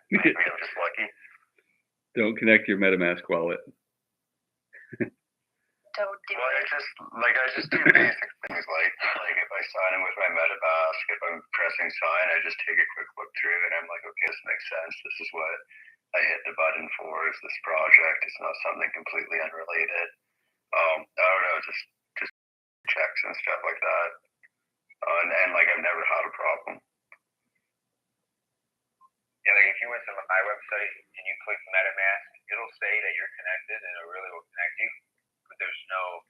Maybe I'm just lucky. Don't connect your MetaMask wallet. Don't do Well, it. I just do basic things like if I sign in with my MetaMask, if I'm pressing sign, I just take a quick look through it and I'm like, okay, this makes sense. This is what I hit the button for, is this project. It's not something completely unrelated. I don't know, just checks and stuff like that. And like I've never had a problem. Yeah, like if you went to my website and you click MetaMask, it'll say that you're connected and it really will connect you, but there's no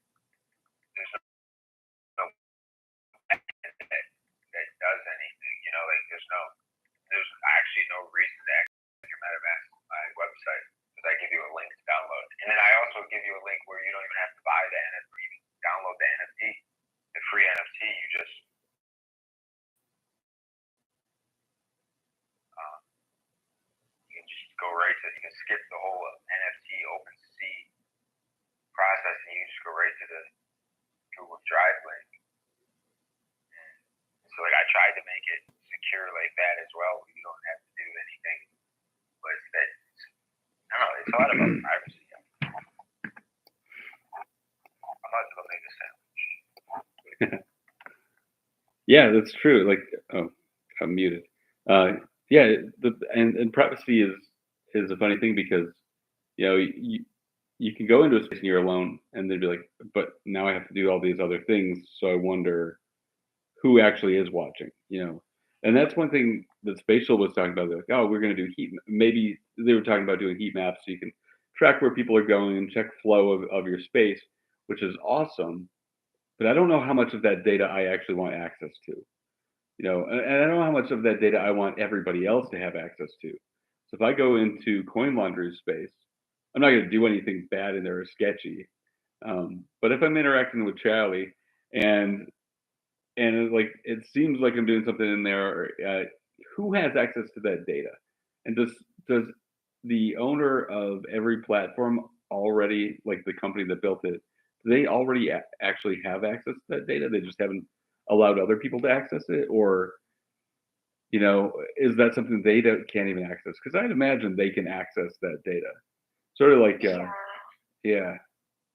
that does anything. You know, like there's actually no reason to access your MetaMask on my website, because I give you a link to download, and then I also give you a link where you don't even have to buy the NFT, you can download the NFT, the free NFT. You can just go right to, you can skip the whole NFT OpenSea process and you just go right to the Google Drive link. So like I tried to make it secure like that as well. You don't have to do anything, but I don't know. It's a lot about privacy. I'm about to go make a sandwich. Yeah, that's true. Like, oh, I'm muted. Yeah, and privacy is a funny thing, because you can go into a space and you're alone, and they'd be like, but now I have to do all these other things, so I wonder who actually is watching, And that's one thing that Spatial was talking about. They're like, oh, we're going to do heat. Maybe they were talking about doing heat maps so you can track where people are going and check flow of your space, which is awesome. But I don't know how much of that data I actually want access to, and I don't know how much of that data I want everybody else to have access to. So if I go into Coin Laundry's space, I'm not going to do anything bad in there or sketchy. But if I'm interacting with Charlie and like it seems like I'm doing something in there, who has access to that data? And does the owner of every platform already, like the company that built it, do they already actually have access to that data? They just haven't allowed other people to access it? Or is that something they can't even access? Because I'd imagine they can access that data, sort of like yeah.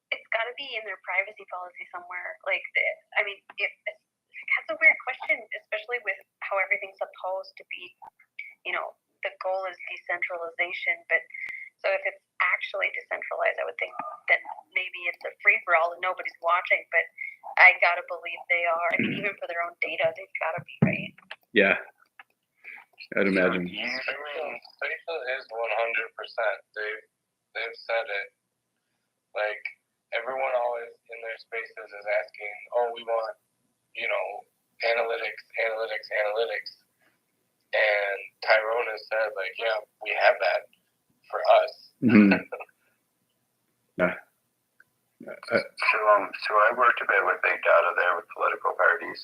It's got to be in their privacy policy somewhere. Like, that's a weird question, especially with how everything's supposed to be. The goal is decentralization, but so if it's actually decentralized, I would think that maybe it's a free for all and nobody's watching. But I gotta believe they are. I mean, even for their own data, they've got to be, right? Yeah, I'd imagine. Spatial is 100%. They've said it. Like, everyone always in their spaces is asking, oh, we want, analytics. And Tyrone has said, like, yeah, we have that for us. Mm-hmm. Yeah. So I worked a bit with big data there with political parties.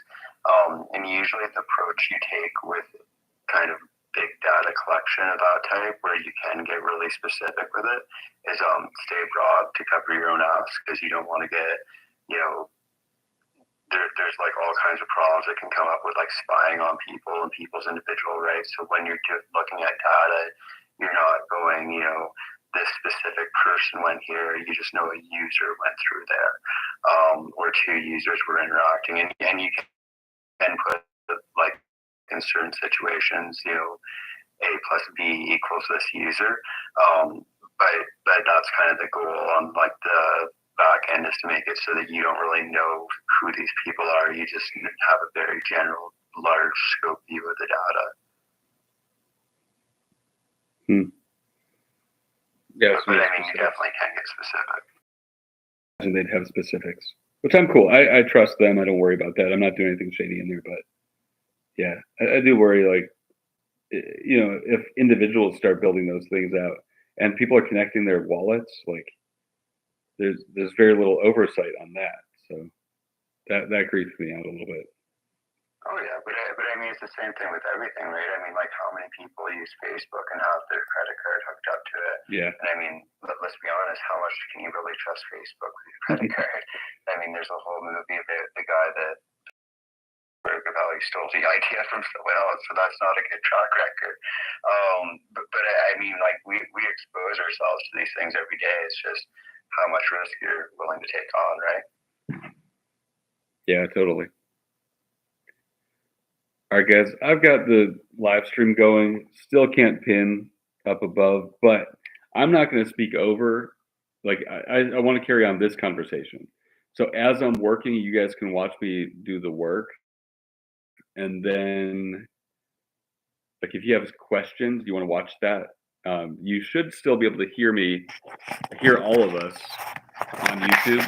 And usually the approach you take with kind of big data collection of that type, where you can get really specific with it, is stay broad to cover your own ass, because you don't want to get, there's like all kinds of problems that can come up with like spying on people and people's individual rights. So when you're looking at data, you're not going, this specific person went here, you just know a user went through there, or two users were interacting, and you can put, like, in certain situations, A plus B equals this user, but that's kind of the goal on like the back end, is to make it so that you don't really know who these people are. You just have a very general, large scope view of the data. Yeah, but I mean, you definitely can get specific. And they'd have specifics, which I'm cool. I trust them. I don't worry about that. I'm not doing anything shady in there, but yeah, I do worry, like, if individuals start building those things out and people are connecting their wallets, like there's very little oversight on that. So that creeps me out a little bit. Oh yeah, but I mean, it's the same thing with everything, right? I mean, like, how many people use Facebook and have their credit card hooked up to it? Yeah. And I mean, let's be honest, how much can you really trust Facebook with your credit card? I mean, there's a whole movie about the guy that spoke about, he stole the idea from someone else, so that's not a good track record. But I mean, like we expose ourselves to these things every day. It's just how much risk you're willing to take on, right? Yeah, totally. All right, guys, I've got the live stream going. Still can't pin up above, but I'm not going to speak over. Like, I want to carry on this conversation. So as I'm working, you guys can watch me do the work. And then, like, if you have questions, you want to watch that, you should still be able to hear all of us on YouTube.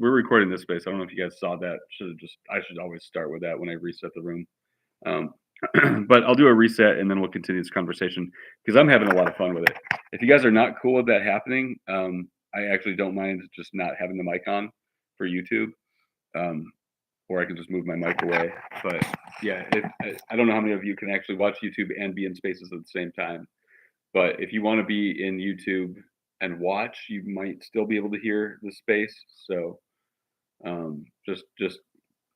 We're recording this space. I don't know if you guys saw that. I should always start with that when I reset the room. But I'll do a reset and then we'll continue this conversation because I'm having a lot of fun with it. If you guys are not cool with that happening, I actually don't mind just not having the mic on for YouTube. Or I can just move my mic away. But yeah, I don't know how many of you can actually watch YouTube and be in spaces at the same time. But if you want to be in YouTube and watch, you might still be able to hear the space. So just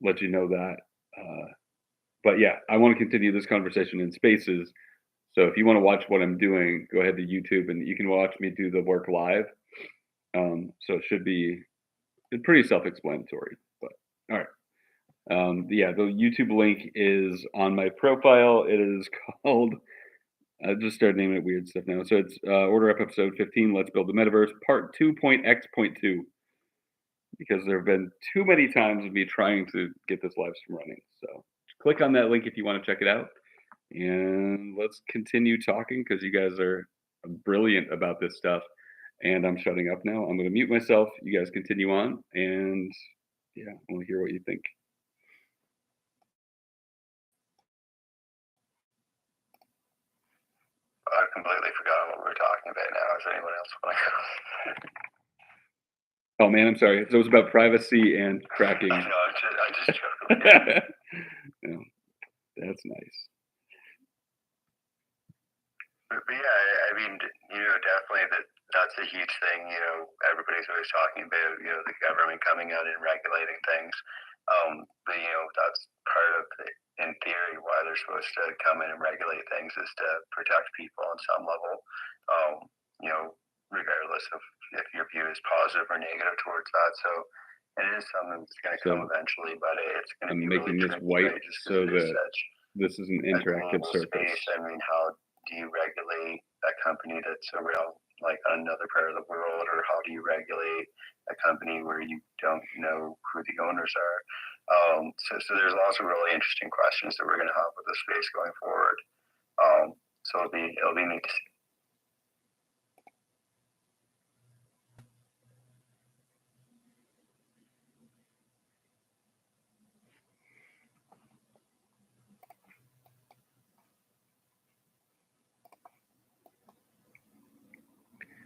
let you know that. But yeah, I want to continue this conversation in spaces. So if you want to watch what I'm doing, go ahead to YouTube and you can watch me do the work live. So it should be pretty self-explanatory. But all right. Yeah, the YouTube link is on my profile. It is called, I just started naming it weird stuff now. So it's Order Up Episode 15, Let's Build the Metaverse, Part 2.x.2. Because there have been too many times of me trying to get this live stream running. So click on that link if you want to check it out. And let's continue talking because you guys are brilliant about this stuff. And I'm shutting up now. I'm going to mute myself. You guys continue on. And yeah, I want to hear what you think. I completely forgot what we were talking about now. Is anyone else want to go? Oh man, I'm sorry. So it was about privacy and cracking. I know, I just joking. Yeah, that's nice. But yeah, I mean, definitely that's a huge thing. Everybody's always talking about, the government coming out and regulating things. But that's part of in theory, why they're supposed to come in and regulate things is to protect people on some level. Regardless of if your view is positive or negative towards that. So it is something that's going to come eventually, but it's going to be making really this tricky, white right? Just so that such this is an interactive surface. Space. I mean, how do you regulate a company that's around like another part of the world, or how do you regulate a company where you don't know who the owners are? So there's lots of really interesting questions that we're going to have with the space going forward. So it'll be neat to see.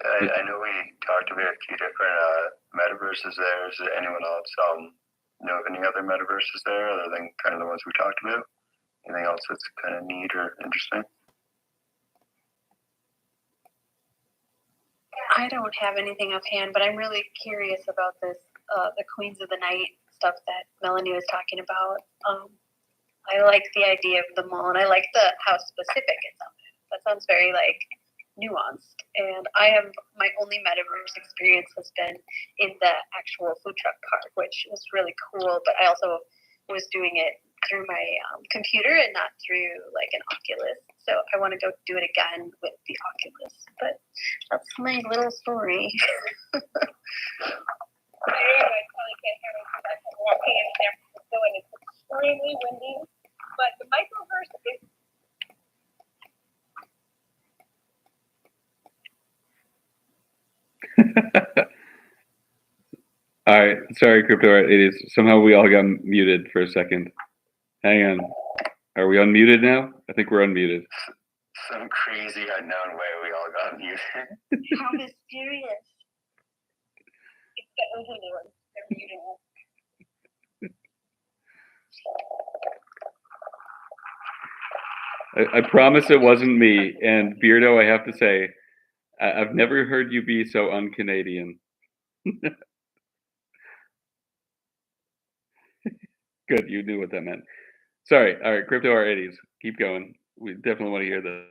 I know we talked about a few different metaverses there. Is there anyone else know of any other metaverses there other than kind of the ones we talked about? Anything else that's kind of neat or interesting? I don't have anything offhand, but I'm really curious about this, the Queens of the Night stuff that Melanie was talking about. I like the idea of the mall, and I like how specific it sounds. That sounds very nuanced. And my only metaverse experience has been in the actual food truck park, which was really cool. But I also was doing it through my computer and not through an Oculus. So I want to go do it again with the Oculus. But that's my little story. I probably can't hear me because I'm walking in San Francisco and it's extremely windy. But the microverse is. All right, sorry, Crypto Art 80s. Somehow we all got muted for a second. Hang on. Are we unmuted now? I think we're unmuted. Some crazy unknown way we all got muted. How mysterious. It's the overlords. They're muted. I promise it wasn't me. And Beardo, I have to say, I've never heard you be so un-Canadian. Good, you knew what that meant. Sorry. All right, crypto R80s. Keep going. We definitely want to hear this.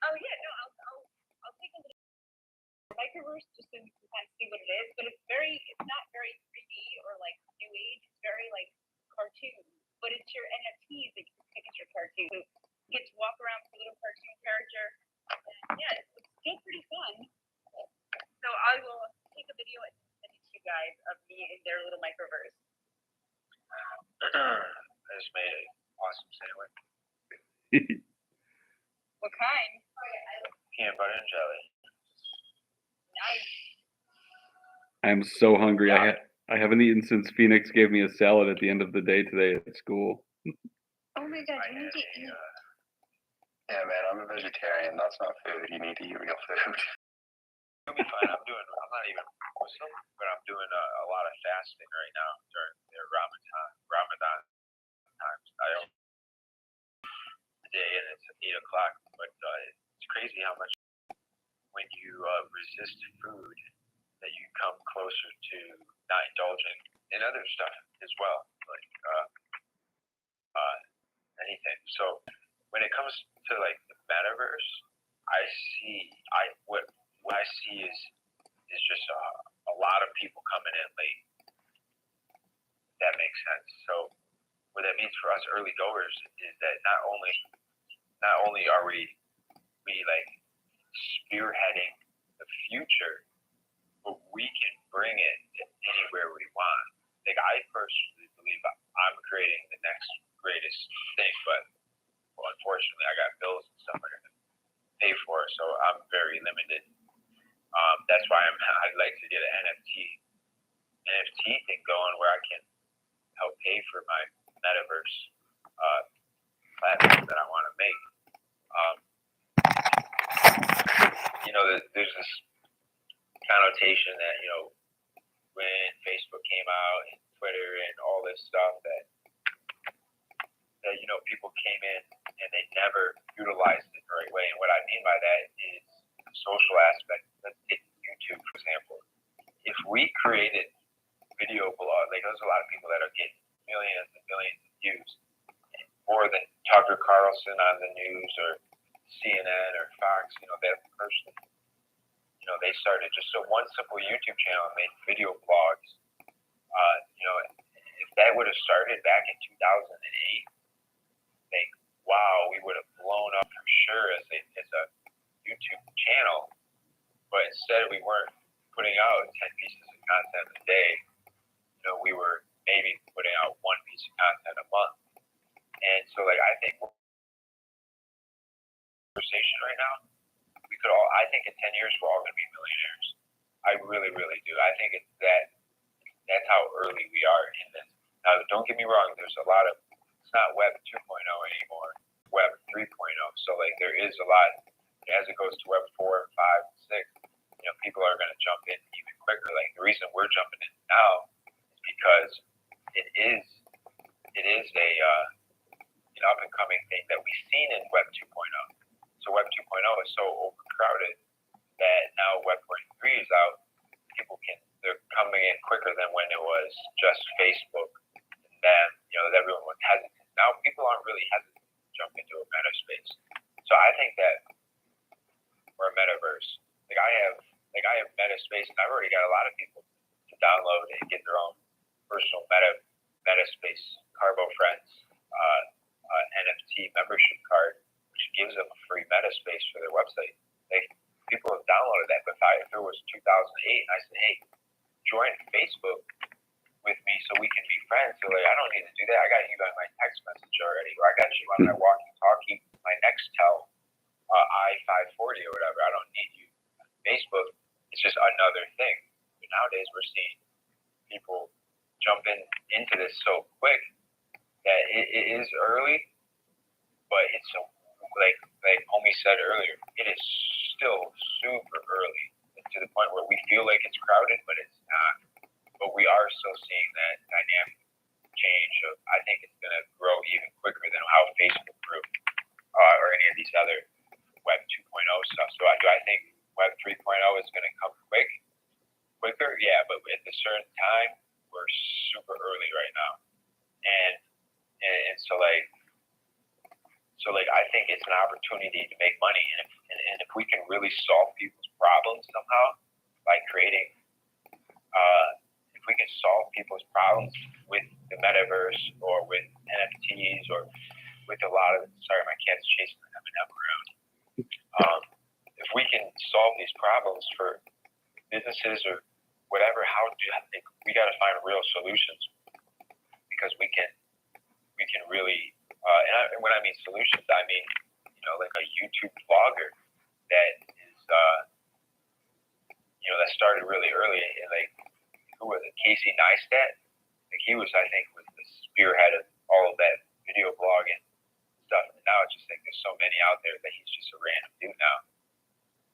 Oh yeah, no, I'll take a look at Microverse just to kind of see what it is, but it's not very 3D or like new age. It's very like cartoon, but it's your NFTs that you can pick as your cartoon. So you get to walk around with a little cartoon character. And yeah, it's still pretty fun. So I will take a video and send it to you guys of me in their little Microverse. I just made an awesome sandwich. What kind? Peanut butter and jelly. Nice. I'm so hungry. I haven't eaten since Phoenix gave me a salad at the end of the day today at school. Oh my god, you need to eat. Yeah, man, I'm a vegetarian. That's not food. You need to eat real food. You'll be fine. I'm not even Muslim, but I'm doing a lot of fasting right now during their Ramadan times. I don't day and it's 8 o'clock, but it's crazy how much when you resist food that you come closer to not indulging in other stuff as well, like anything. So when it comes to like the metaverse, what I see is just a lot of people coming in late. That makes sense. So what that means for us early goers is that not only are we like spearheading the future, but we can bring it to anywhere we want. Like I personally believe I'm creating the next greatest thing, but well, unfortunately I got bills and stuff I got to pay for, so I'm very limited. That's why I'd like to get an NFT thing going where I can help pay for my metaverse platform that I want to make. There's this connotation that when Facebook came out and Twitter and all this stuff that people came in and they never utilized it the right way. And what I mean by that is the social aspect. Let's take YouTube, for example. If we created video blog, like there's a lot of people that are getting millions and millions of views, more than Tucker Carlson on the news or CNN or Fox, that person, they started just one simple YouTube channel and made video blogs. If that would have started back in 2008, like, wow, we would have blown up for sure as a YouTube channel. But instead, we weren't putting out 10 pieces of content a day. We were maybe putting out one piece of content a month. And so, like, I think conversation right now, I think in 10 years, we're all going to be millionaires. I really, really do. I think that's how early we are in this. Now, don't get me wrong, it's not Web 2.0 anymore, Web 3.0. So, like, there is a lot, as it goes to Web 4, 5, 6, people are going to jump in even quicker. Like, the reason we're jumping in now is because it is a an up-and-coming thing that we've seen in Web 2.0. So Web 2.0 is so overcrowded that now Web 3 is out. They're coming in quicker than when it was just Facebook. And then, everyone was hesitant. Now people aren't really hesitant to jump into a meta space. So I think that we're a metaverse. Like I have meta space, and I've already got a lot of people to download and get their own personal meta space Carbo Friends NFT membership card, which gives them a free meta space for their website. People have downloaded that, but if it was 2008 and I said, hey, join Facebook with me so we can be friends, so like I don't need to do that. I got you on my text message already, or I got you on my walkie-talkie, my Nextel i540 or whatever. I don't need you. Facebook is just another thing. But nowadays we're seeing people jump into this so quick that it is early, but it's so like Homie said earlier, it is still super early to the point where we feel like it's crowded, but it's not. But we are still seeing that dynamic change. I think it's going to grow even quicker than how Facebook grew or any of these other Web 2.0 stuff. So do I think Web 3.0 is going to come quicker? Yeah, but at a certain time, we're super early right now. think it's an opportunity to make money, and if we can really solve people's problems somehow by creating, if we can solve people's problems with the metaverse or with NFTs or with a lot of, sorry, my cat's chasing the M&M around. If we can solve these problems for businesses or whatever, I think we got to find real solutions, because we can really, and when I mean solutions, I mean, like a YouTube vlogger that is, that started really early, and like, who was it? Casey Neistat? Like he was, I think, was the spearhead of all of that video blogging stuff. And now it's just like there's so many out there that he's just a random dude now.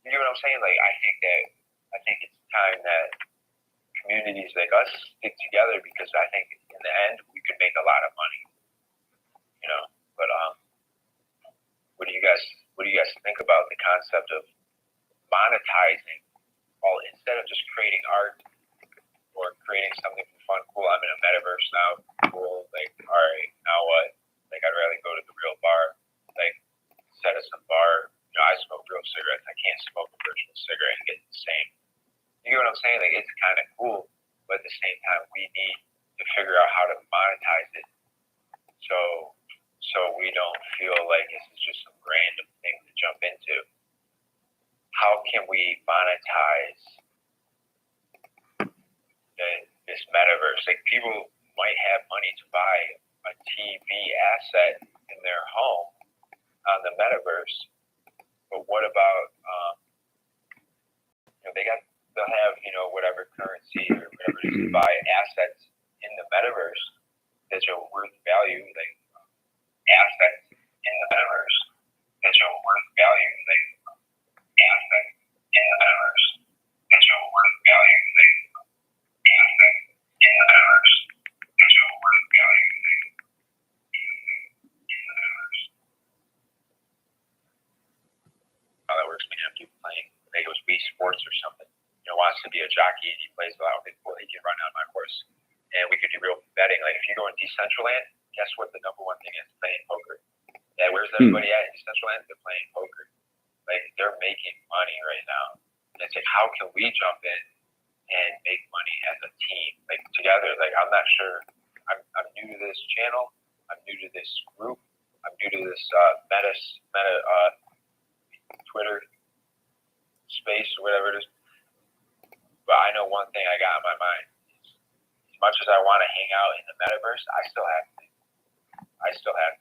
You know what I'm saying? Like I think it's time that communities like us stick together, because I think in the end we could make a lot of money. But what do you guys think about the concept of monetizing instead of just creating art or creating something fun, cool? I'm in a metaverse now, cool. Like, all right, now what? Like, I'd rather go to the real bar, like, set us some bar. I smoke real cigarettes. I can't smoke a virtual cigarette and get the same. You know what I'm saying? Like, it's kind of cool, but at the same time, we need to figure out how to monetize it, so we don't feel like this is just some random thing to jump into. How can we monetize this metaverse? Like, people might have money to buy a TV asset in their home on the metaverse, but what about they'll have whatever currency or whatever it is to buy assets in the metaverse that are worth value, like assets in the metaverse that are worth value, like assets in the metaverse that are worth value, like assets in the metaverse that are worth value, like in the metaverse. How that works, we have people playing, like it was Wii Sports or something. Wants to be a jockey and he plays well. Okay, cool. He can run on my horse, and we could do real betting. Like if you go in Decentraland, guess what the number one thing is? Playing poker. Yeah, where's everybody at in Decentraland? They're playing poker. Like they're making money right now. And it's like, how can we jump in and make money as a team, like together? Like I'm not sure. I'm new to this channel. I'm new to this group. I'm new to this meta Twitter space or whatever it is. But I know one thing I got on my mind. As much as I want to hang out in the metaverse, I still have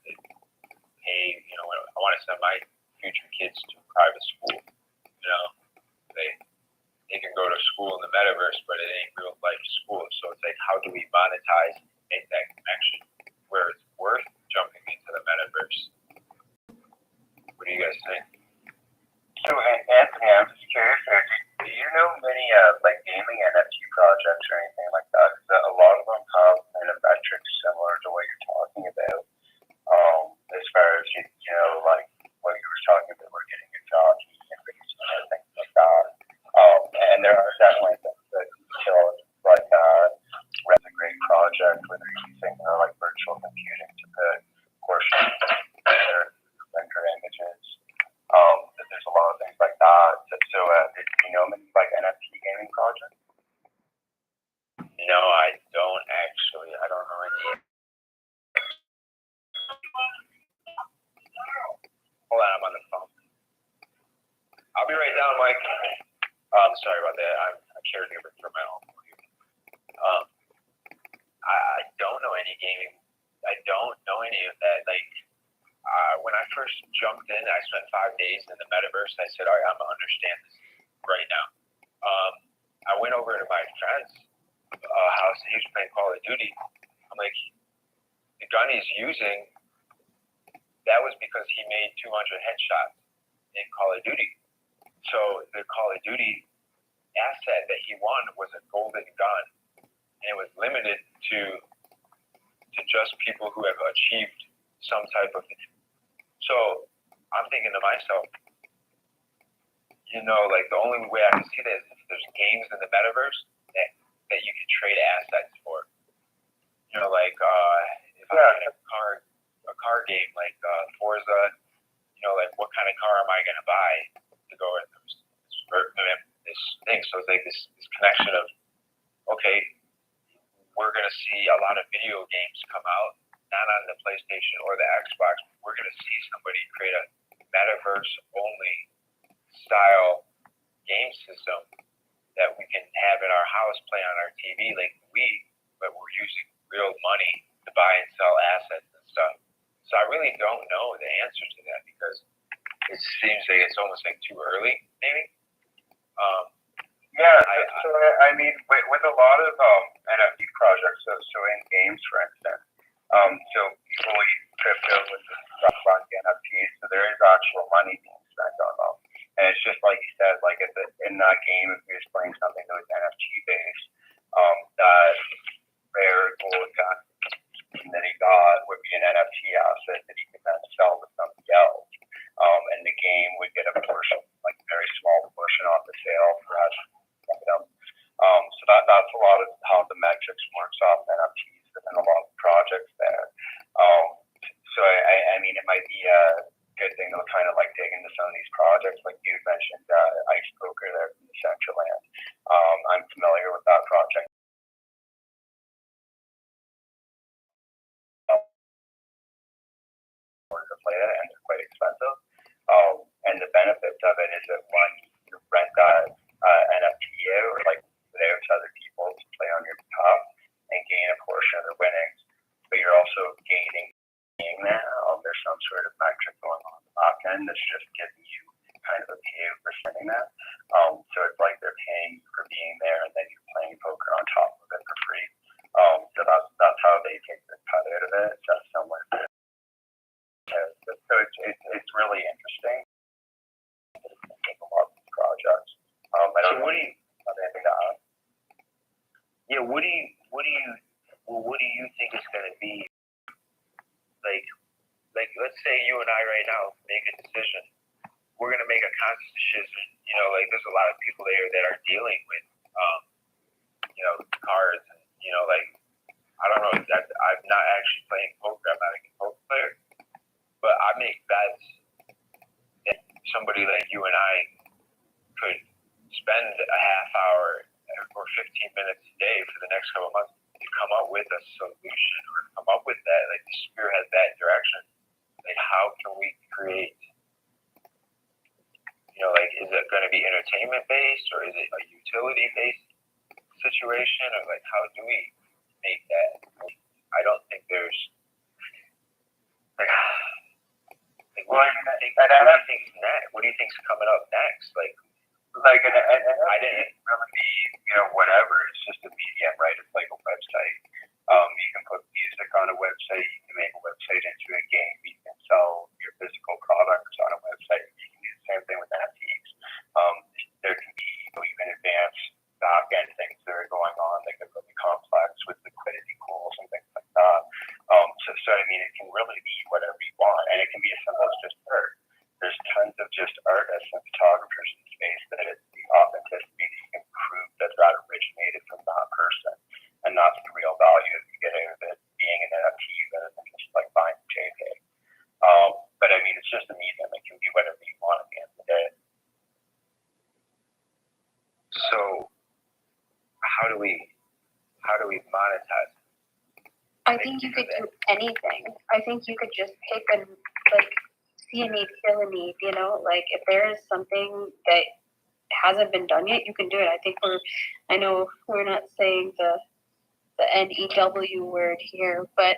to pay. I want to send my future kids to private school. They can go to school in the metaverse, but it ain't real life school. So it's like, how do we monetize and make that connection where it's worth jumping into the metaverse? What do you guys think? So, Anthony, I'm just curious, do you know many like gaming NFT projects or anything like that? Because a lot of them have kind of metrics similar to what you're talking about. As far as like what you were talking about, we're getting a job and things like that. And there are definitely things that like that's a great project where they're using like virtual computing to put portions of their render images. There's a lot of things like that. So did you know many like NFT gaming projects? No, I don't actually. I don't know any. Hold on, I'm on the phone. I'll be right down, Mike. Sorry about that. I'm a caregiver for my own. I don't know any gaming. I don't know any of that. Like when I first jumped in, I spent 5 days in the metaverse. I said, all right, I'm gonna understand this right now. I went over to my friend's house. He was playing Call of Duty. I'm like, the gun he's using, that was because he made 200 headshots in Call of Duty. So the Call of Duty asset that he won was a golden gun, and it was limited to just people who have achieved some type of. So I'm thinking to myself, like the only way I can see that is if there's games in the metaverse that you can trade assets for. Like if I had a car game like Forza, kind of car am I going to buy to go with this thing? So it's like this connection of, okay, we're going to see a lot of video games come out, not on the PlayStation or the Xbox. We're going to see somebody create a Metaverse only style game system that we can have in our house, play on our TV like but we're using real money to buy and sell assets and stuff. So I really don't know the answer to that because it seems like it's almost like too early, maybe. I mean, with a lot of NFT projects, so in games, for instance, so people use crypto with the stuff on NFTs, so there is actual money being spent on them. And it's just like you said, like in that game, if you're just playing something that was NFT based, that rare gold that he got would be an NFT asset that he could then sell to somebody else. And the game would get a portion, like a very small portion off the sale for us. So that's a lot of how the metrics works off NFTs within a lot of projects there. So I mean, it might be a good thing to kind of like dig into some of these projects, like you mentioned, Ice Poker there from the Central Land. I'm familiar with that project. To play it, and they're quite expensive. And the benefits of it is that one, you rent that NFT or like there to other people to play on your behalf and gain a portion of the winnings, but you're also gaining that. There's some sort of metric going on the back end that's just giving you kind of a payout for spending that. So it's like they're paying for being there, and then you're playing poker on top of it for free. So that's how they take the cut out of it. That's somewhere. So it's really interesting. A lot of these projects. I don't know. What do you have anything to add? Yeah. What do you think it's going to be? Like, let's say you and I right now make a decision. We're going to make a conscious decision. You know, like there's a lot of people there that are dealing with, cards, and like I don't know. I'm not actually playing poker. I'm not a poker player, but I make bets that somebody like you and I could spend a half hour or 15 minutes a day for the next couple of months to come up with a solution or come up with that, like to spearhead that direction. Like, how can we create, like, is it going to be entertainment based or is it a utility based situation, or like, how do we make that? I don't think there's, what do you think's coming up next? Like I didn't really be, whatever. It's just a medium, right? It's like a website. You can put music on a website. You can make a website into a game. You can sell your physical products on a website. You can do the same thing with NFTs. There can be even advanced back-end things that are going on that get really complex with liquidity pools and things like that. So I mean, it can really be whatever you want, and it can be as simple as just art. There's tons of just artists and photographers in space that it's the authenticity that you can prove that originated from that person, and that's the real value that you get out of it being an NFT rather than just like buying a JPEG. But I mean, it's just a medium. It can be whatever you want at the end of the day. So how do we monetize? I think you could do anything. I think you could just pick see a need, fill a need, like if there is something that hasn't been done yet, you can do it. I know we're not saying the NEW word here, but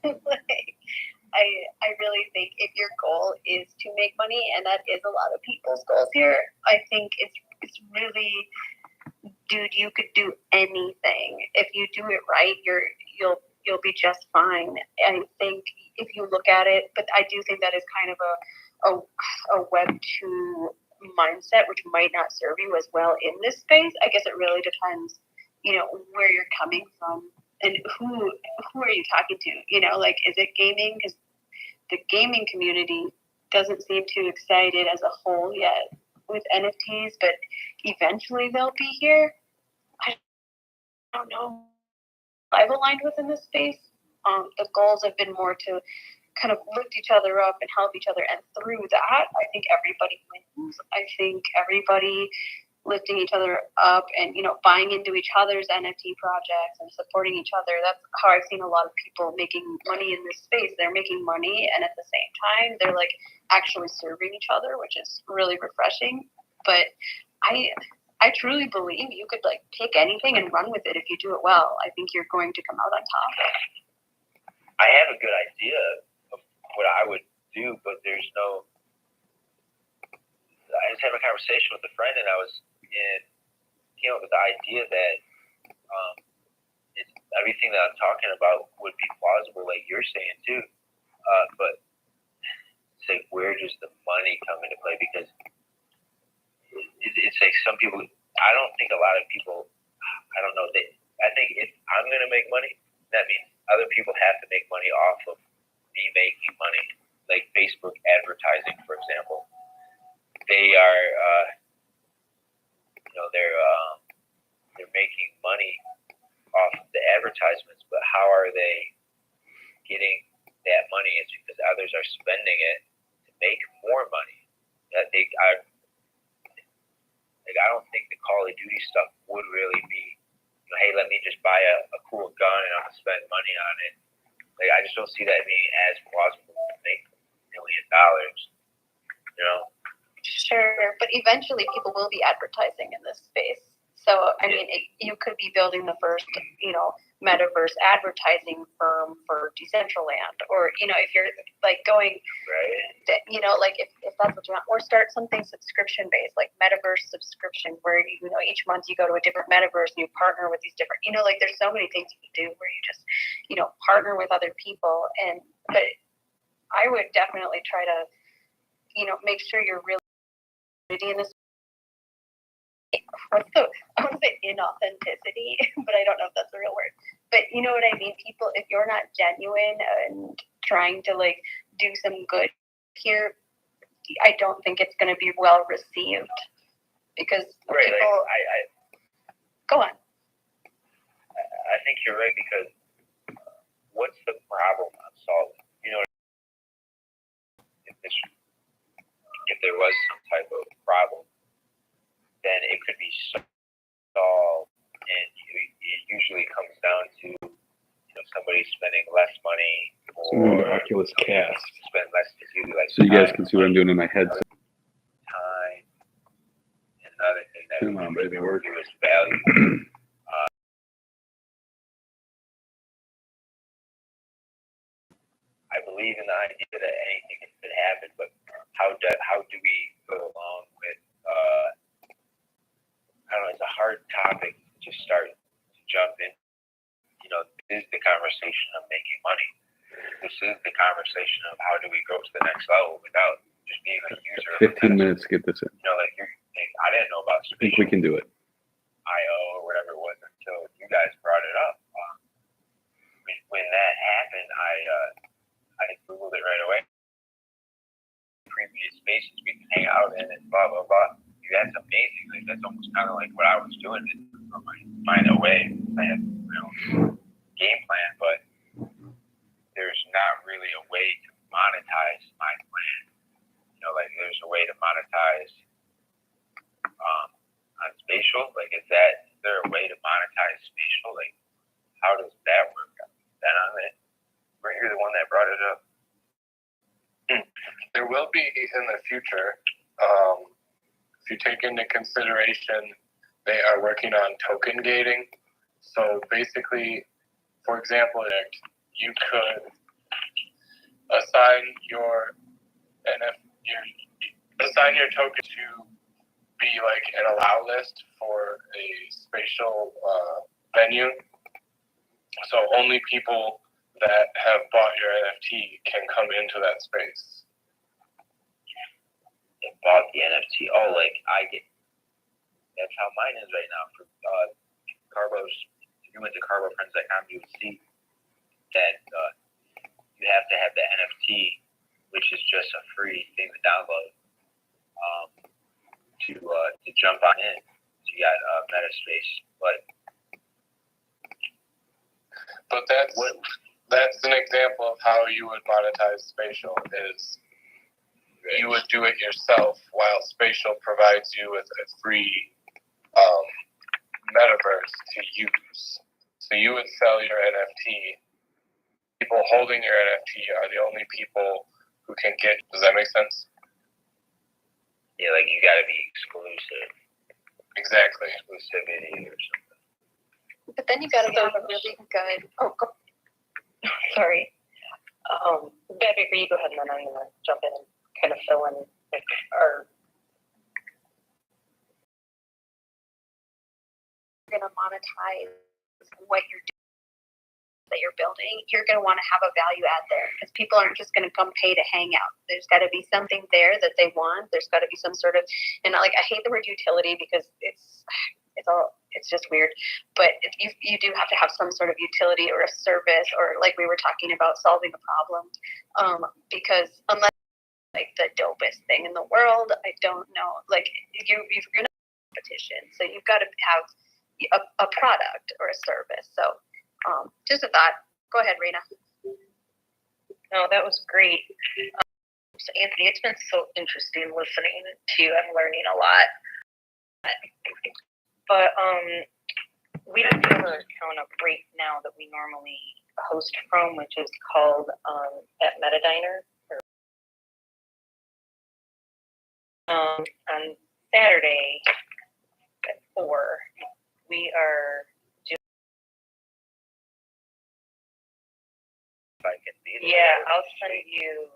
like, I really think if your goal is to make money, and that is a lot of people's goals here, I think it's really, dude, you could do anything. If you do it right, you'll be just fine. I think if you look at it, but I do think that is kind of a Web 2 mindset, which might not serve you as well in this space. I guess it really depends, where you're coming from and who are you talking to, like, is it gaming? Because the gaming community doesn't seem too excited as a whole yet with NFTs, but eventually they'll be here. I don't know. I've aligned within this space. The goals have been more to kind of lift each other up and help each other. And through that, I think everybody wins. I think everybody lifting each other up and, you know, buying into each other's NFT projects and supporting each other. That's how I've seen a lot of people making money in this space. They're making money, and at the same time, they're like actually serving each other, which is really refreshing. But I truly believe you could like take anything and run with it if you do it well. I think you're going to come out on top. I have a good idea of what I would do, but there's no. I just had a conversation with a friend, and came up with the idea that everything that I'm talking about would be plausible, like you're saying too. But it's like, where does the money come into play? Because it's like some people. I don't think a lot of people. I don't know. I think if I'm going to make money, that means other people have to make money off of me making money, like Facebook advertising, for example. They are, they're making money off the advertisements, but how are they getting that money? It's because others are spending it to make more money. I don't think the Call of Duty stuff would really be, hey, let me just buy a cool gun and I'm gonna spend money on it. Like, I just don't see that being as plausible to make $1 million. You know. Sure, but eventually people will be advertising in this space. So, I mean, you could be building the first, you know, Metaverse advertising firm for Decentraland, or, you know, if you're like going, right, you know, like if that's what you want, or start something subscription based, like Metaverse subscription, where, you know, each month you go to a different Metaverse and you partner with these different, you know, like there's so many things you can do where you just, you know, partner with other people. But I would definitely try to, you know, make sure you're really in this. I want to say inauthenticity, but I don't know if that's a real word. But you know what I mean? People, if you're not genuine and trying to like do some good here, I don't think it's going to be well received because people. Go on. I think you're right, because what's the problem I'm solving? You know, if there was some type of problem, then it could be solved, and it usually comes down to, you know, somebody spending less money, or Oculus Cast. spend less to do, like, So you guys can see what I'm doing in my head. time. And another thing that Come on, baby, work. is value. I believe in the idea that anything could happen, but how do we go along with? I don't know. It's a hard topic to start to jump in. You know, this is the conversation of making money. This is the conversation of how do we go to the next level without just being a user. 15 minutes to get this in. You know, like I didn't know about I think we can do it. IO or whatever it was until you guys brought it up. When that happened, I Googled it right away. Previous spaces we can hang out in and blah blah blah. That's amazing. Like, that's almost kind of like what I was doing to find a way. I have my own game plan, but there's not really a way to monetize my plan. You know, like there's a way to monetize on Spatial. Like, is there a way to monetize Spatial? Like, how does that work? That on it? You're the one that brought it up. There will be in the future. If you take into consideration, they are working on token gating. So basically, for example, you could assign your token to be like an allow list for a spatial venue. So only people that have bought your NFT can come into that space. And bought the NFT. Oh, like that's how mine is right now. For Carbo's, if you went to carbofriends.com, you would see that you have to have the NFT, which is just a free thing to download, to jump on in. So you got Metaspace, but that's that's an example of how you would monetize spatial. Is you would do it yourself, while spatial provides you with a free metaverse to use. So you would sell your NFT. People holding your NFT are the only people who can get. Does that make sense? Yeah, like you gotta be exclusive. Exactly. Exclusivity or something. But then you got to have a really good. Oh, go. Sorry. Better you go ahead and then I'm gonna jump in and kind of fill in like our. You're going to monetize what you're doing, that you're building. You're going to want to have a value add there, because people aren't just going to come pay to hang out. There's got to be something there that they want. There's got to be some sort of, and like I hate the word utility because it's just weird, but you do have to have some sort of utility or a service, or like we were talking about, solving a problem, because unless like the dopest thing in the world, I don't know, like you're going to competition, so you've got to have a product or a service. So just a thought. Go ahead, Rena. No, that was great. So Anthony, it's been so interesting listening to you. I'm learning a lot. But we don't have an account up right now that we normally host from, which is called at Metadiner. On Saturday at 4, we are doing. If I can see that. Yeah, I'll send you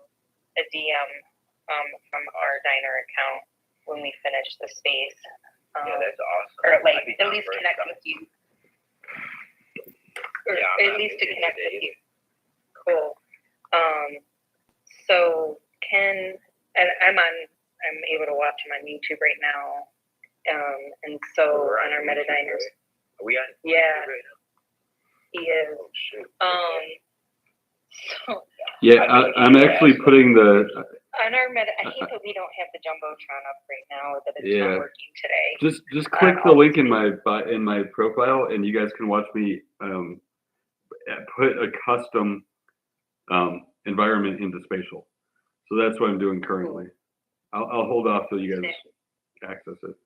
a DM from our diner account when we finish the space. Yeah, that's awesome. Or like I'd be at down least for it. connect with you. Or Yeah, I'm at not least to busy connect today with you. Cool. So Ken, and I'm able to watch him on YouTube right now. And so We're on our YouTube, Metadiners. right? Are we on? Yeah. YouTube right now? He is. Oh shoot. So Yeah, I'm actually putting the on our I hate that we don't have the Jumbotron up right now, that it's Yeah. not working today. just click the link in my profile, and you guys can watch me put a custom environment into Spatial. So that's what I'm doing currently. I'll hold off till you guys access it.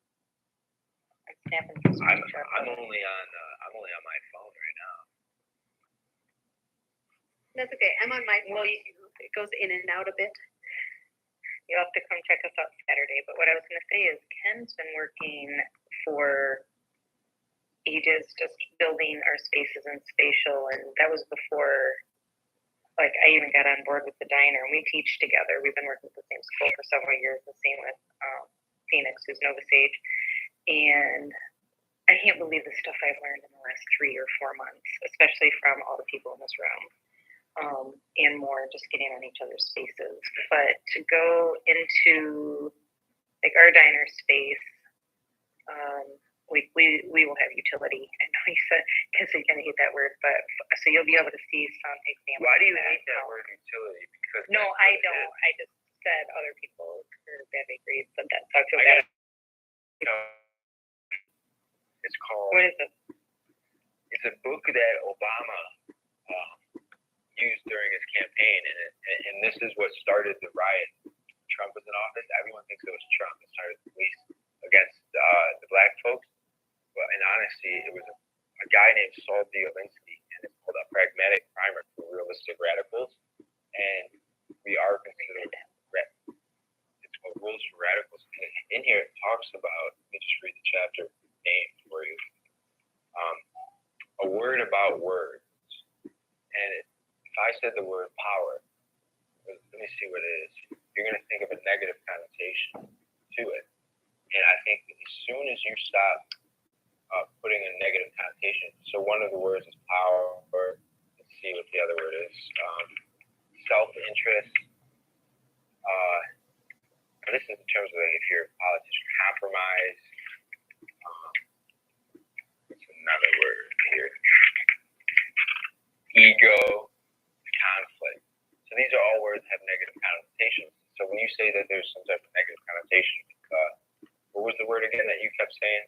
I'm only on my phone right now. That's okay. I'm on my phone. It goes in and out a bit. You'll have to come check us out Saturday. But what I was going to say is Ken's been working for ages just building our spaces in Spatial, and that was before like I even got on board with the diner, and we teach together. We've been working at the same school for several years, the same with Phoenix, who's Nova Sage. And I can't believe the stuff I've learned in the last 3 or 4 months, especially from all the people in this room. And more just getting on each other's spaces. But to go into like our diner space, we will have utility. I know you said, because you're going to hate that word, but so you'll be able to see some examples. Why do you hate that word utility? Because no, I don't. I just said other people that agree, but that's how I feel bad. You know, it's called. What is it? It's a book that Obama used during his campaign, and this is what started the riot. Trump was in office. Everyone thinks it was Trump that started the police against the black folks. But in honesty, it was a guy named Saul Diolinski, and it's called A Pragmatic Primer for Realistic Radicals. And we are considered, it's called Rules for Radicals. And in here, it talks about, let me just read the chapter name for you. A word about words. And if I said the word power, let me see what it is. You're going to think of a negative connotation to it. And I think as soon as you stop putting a negative connotation, so one of the words is power. Let's see what the other word is. Self-interest. And this is in terms of like if you're a politician, compromise. What's another word here? Ego, conflict. So these are all words that have negative connotations. So when you say that there's some type of negative connotation, what was the word again that you kept saying?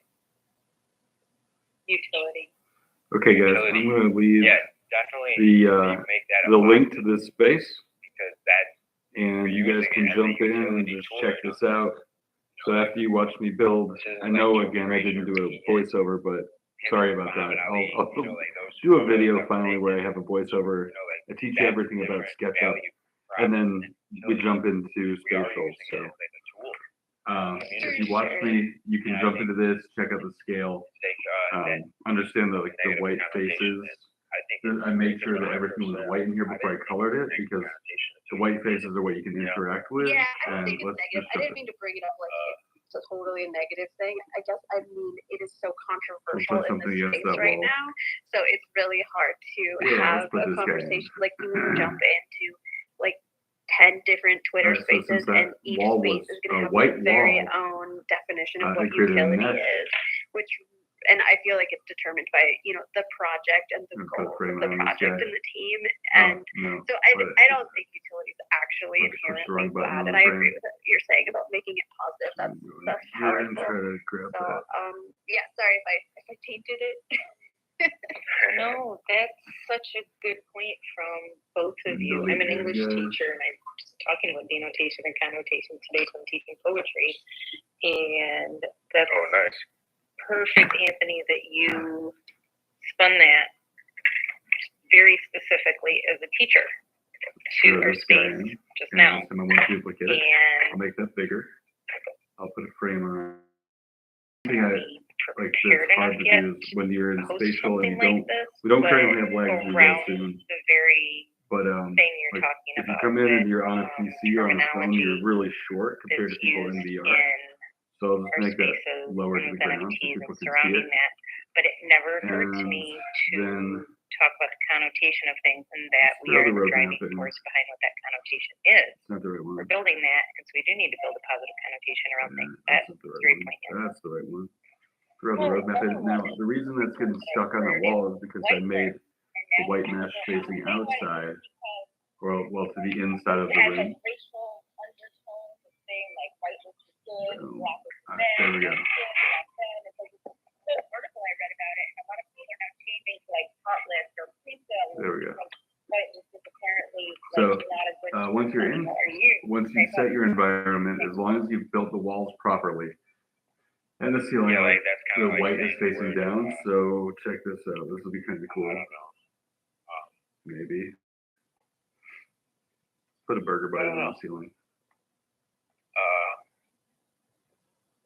Utility. Okay, guys, Utility. I'm gonna leave. Yeah, definitely make that the link to this space, because that's and you guys can jump in and just check this out. So after you watch me build, I know again I didn't do a voiceover, but sorry about that. I'll do a video finally where I have a voiceover. I teach you everything about SketchUp, and then we jump into Spatial. So if you watch me, you can jump into this, check out the scale, understand the white faces. I made sure that everything was white in here before I colored it, because the white faces are what you can interact with. Yeah, I don't and think it's negative. I didn't mean to bring it up like it's a totally negative thing. I mean it is so controversial in this space right now. So it's really hard to have a conversation. Like you would jump into like 10 different Twitter spaces, and each space is going to have its very own definition of what utility is, which. And I feel like it's determined by, the project and the goals of the project and the team. And so I don't think utility is actually inherently bad. And I agree with what you're saying about making it positive. That's powerful. So, yeah, sorry if I tainted it. No, that's such a good point from both of you. I'm an English teacher, and I'm just talking about denotation and connotation today, so I'm teaching poetry. And that's nice. Perfect, Anthony, that you spun that very specifically as a teacher to our space just now. And I want to duplicate it. I'll make that bigger. I'll put a frame on it. Like that's hard to do is when you're in Spatial and we don't currently have legs, we will soon. But like if you come in and you're on a PC or on a phone, you're really short compared to people in VR. So I'll just make that lower to the ground so people can see it. But it never occurred to me to talk about the connotation of things, and that we are the driving force behind what that connotation is. Not the right one. We're building that, and so we do need to build a positive connotation around things. That's very poignant. That's the right one. Throw the roadmap in. Now, the reason that's getting stuck on the wall is because I made the white mesh facing outside, or well, to the inside of the ring. There we go. The article I read about it, a lot of people are not changing to like hot list or pre-sale. There we go. But it's just apparently So not a good once you're in, once you set your environment, as long as you've built the walls properly, and the ceiling, the white is facing down. So check this out. This will be kind of cool. Maybe put a burger bite on the ceiling.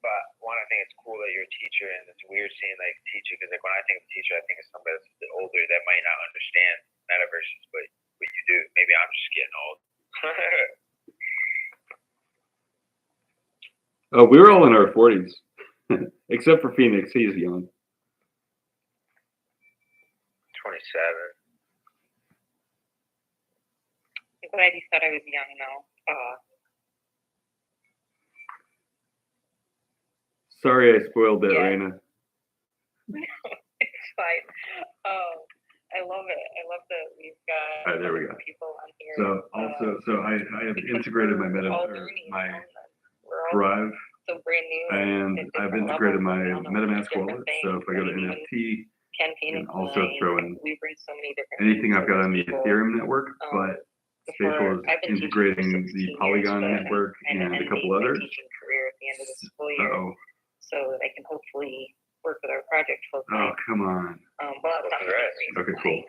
But one, I think it's cool that you're a teacher, and it's weird seeing like teacher, because like when I think of teacher, I think of somebody that's a bit older that might not understand metaverses, but you do. Maybe I'm just getting old. Oh, we were all in our 40s, except for Phoenix. He's young. 27. I'm glad you thought I was young, though. Sorry, I spoiled that, Raina. It's fine. I love it. I love that we've got there we go. People on here. So I have integrated my Drive, so brand new, and I've integrated my MetaMask wallet. So if I go to NFT, and also throw in anything I've got on the Ethereum network, but Spatial is integrating the Polygon network and a couple others. So that I can hopefully work with our project folks. Oh, come on. Okay, cool.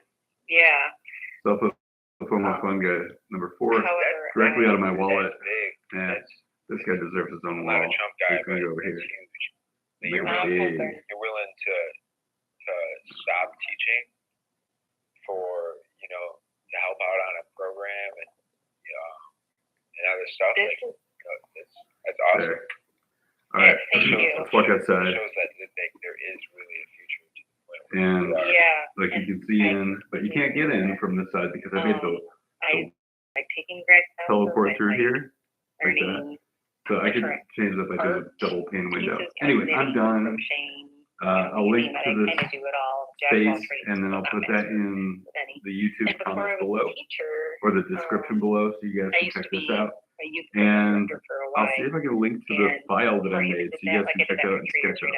Yeah. So I'll put my fun guy, number 4, directly out of my wallet. And this guy deserves his own wall. He's going to go over here. You're willing to stop teaching for, to help out on a program and other stuff. That's awesome. There. All right, let's walk outside. It shows that there is really a future. And like you can see in, but you can't get in from this side because I made the teleport through here, like that. So I could change it if I do a double pane window. Anyway, I'm done. I'll link to this space, and then I'll put that in the YouTube comments below, or the description below, so you guys can check this out. And I'll see if I can link to the file that I made, so you guys can check that out in SketchUp.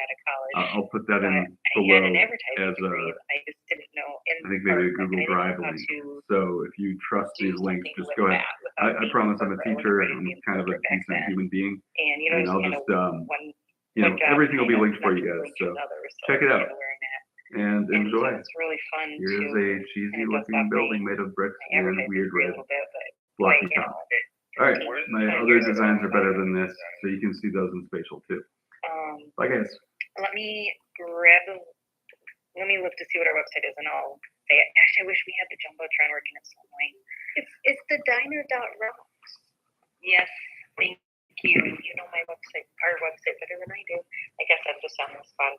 I'll put that in below as a think maybe a part. Google Like, I Drive didn't know how link. to So if you trust do these links, something just with go ahead. that without I being promise I'm a corporate. I teacher. wasn't I'm ready to be kind of a corporate back decent then. human being, And, you know, and just I'll kind just of one you know, job everything will be kind of linked for you connected guys. link to So another, so check I it was out kind of wearing that. and And so enjoy. it's really fun Here's to a cheesy kind of dust looking off building my made of bricks and advertising weird degree a red little bit, but blocky like, you top. know, All right, my other years ago. designs are better than this, so you can see those in Spatial too. Bye guys. Let me look to see what our website is, and I'll say it. Actually, I wish we had the jumbotron working. It's so annoying. It's the diner.rocks. Yes, thank you. You know my website, our website better than I do. I guess I'm just on the spot.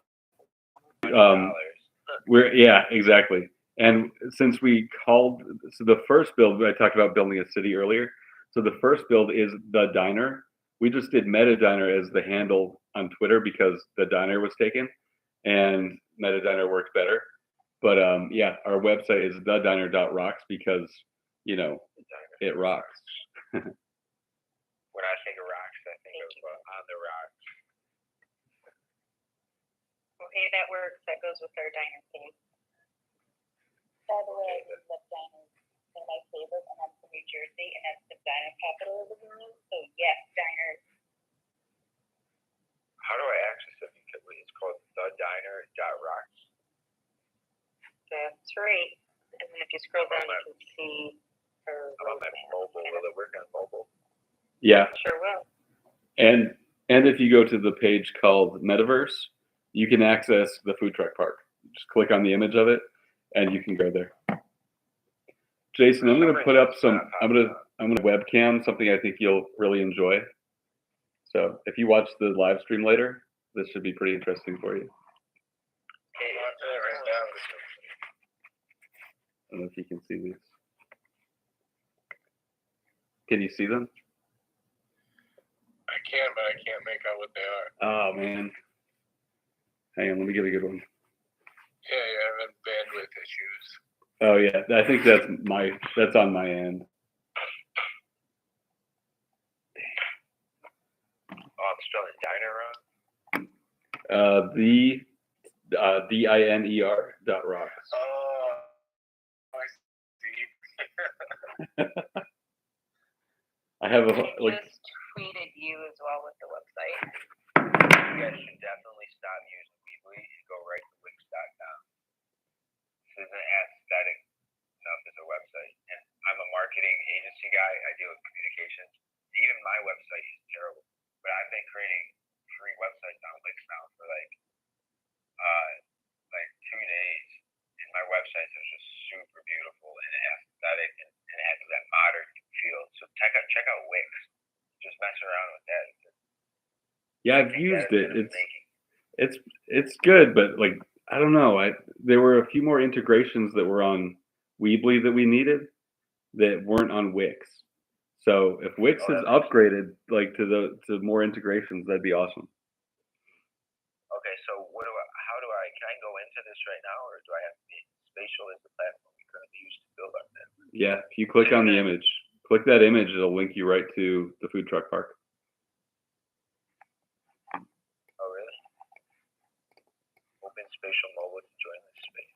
Yeah, exactly. And since we called, so the first build, I talked about building a city earlier. So the first build is the diner. We just did Meta Diner as the handle on Twitter because the diner was taken, and Meta Diner worked better. But yeah, our website is thediner.rocks because, you know, it rocks. When I think of rocks, I think of on the rocks. Okay, that works. That goes with our diner theme. By the way, I love diners. They're my favorite, and I'm from New Jersey, and that's the diner capital of the world. So yes, diners. How do I access it? Because it's called thediner.rocks. That's right. And then if you scroll down, you can see her. I'm on my mobile. Will it work on mobile? Yeah. Sure will. And if you go to the page called Metaverse, you can access the food truck park. Just click on the image of it, and you can go there. Jason, I'm going to put up some. I'm going to webcam something I think you'll really enjoy. So if you watch the live stream later, this should be pretty interesting for you. Okay, right now. I don't know if you can see these. Can you see them? I can, but I can't make out what they are. Oh man. Hang on, let me get a good one. Yeah, you're having bandwidth issues. Oh yeah, I think that's on my end. Oh, I'm spelling diner wrong. DINER.rocks. Oh, I see. I have a I like. just tweeted you as well with the website. You guys should definitely stop using Weebly and go right to Wix.com. This isn't aesthetic enough as a website. And I'm a marketing agency guy. I deal with communications. Even my website is terrible. But I've been creating free websites on Wix now for like 2 days. And my websites are just super beautiful and aesthetic and it has that modern feel. So check out Wix. Just mess around with that. Yeah, I've used it. It's good, but like I don't know. There were a few more integrations that were on Weebly that we needed that weren't on Wix. So if Wix is upgraded like to more integrations, that'd be awesome. Okay, so can I go into this right now, or do I have to be Spatial is the platform we currently use to build on that? Yeah, if you click on the image, click that image, it'll link you right to the food truck park. Oh, really? Open Spatial Mobile to join this space.